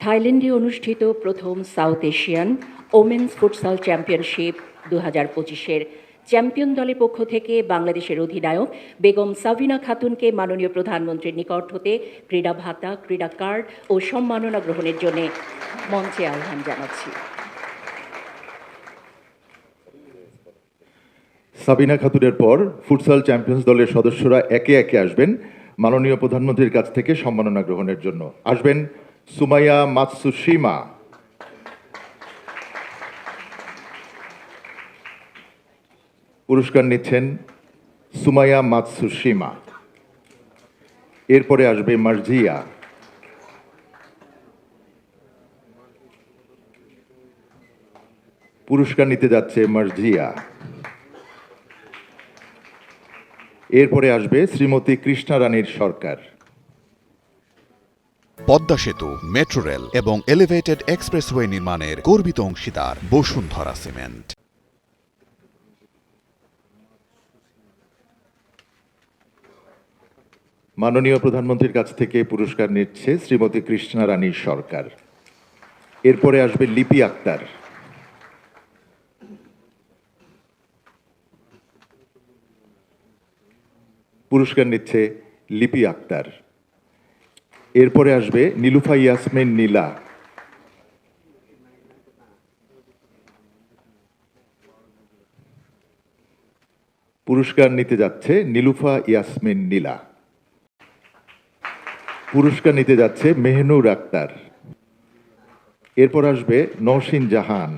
থাইল্যান্ডে অনুষ্ঠিত প্রথম south Asian women's futsal championship 2025-এর চ্যাম্পিয়ন দলের পক্ষ থেকে বাংলাদেশের অধিনায়ক বেগম সাবিনা খাতুনকে মাননীয় প্রধানমন্ত্রীর নিকট হতে ক্রীড়া ভাতা, ক্রীড়া কার্ড ও সম্মাননা গ্রহণের জন্য মঞ্চে আহ্বান জানাচ্ছি। সাবিনা খাতুনের পর ফুটসাল চ্যাম্পিয়ন্স দলের সদস্যরা একে একে আসবেন মাননীয় প্রধানমন্ত্রীর কাছ থেকে সম্মাননা গ্রহণের জন্য। আসবেন সুমাইয়া মাতসুশিমা, পুরস্কার নিচ্ছেন সুমাইয়া মাতসুশিমা। এরপরে আসবে মার্জিয়া, পুরস্কার নিতে যাচ্ছে মার্জিয়া। এরপরে আসবে শ্রীমতী কৃষ্ণা রানীর সরকার। পদ্মা সেতু, মেট্রো রেল এবং এলিভেটেড এক্সপ্রেসওয়ে নির্মাণের গর্বিত অংশীদার বসুন্ধরা সিমেন্ট। মাননীয় প্রধানমন্ত্রীর কাছ থেকে পুরস্কার নিচ্ছে শ্রীমতী কৃষ্ণা রানীর সরকার। এরপরে আসবে লিপি আক্তার, পুরস্কার নিচ্ছে লিপি আক্তার। এরপরে আসবে নীলুফা ইয়াসমিন নীলা, পুরস্কার নিতে যাচ্ছে নীলুফা ইয়াসমিন নীলা। পুরস্কার নিতে যাচ্ছে মেহনুর আক্তার। এরপর আসবে নওশিন জাহান,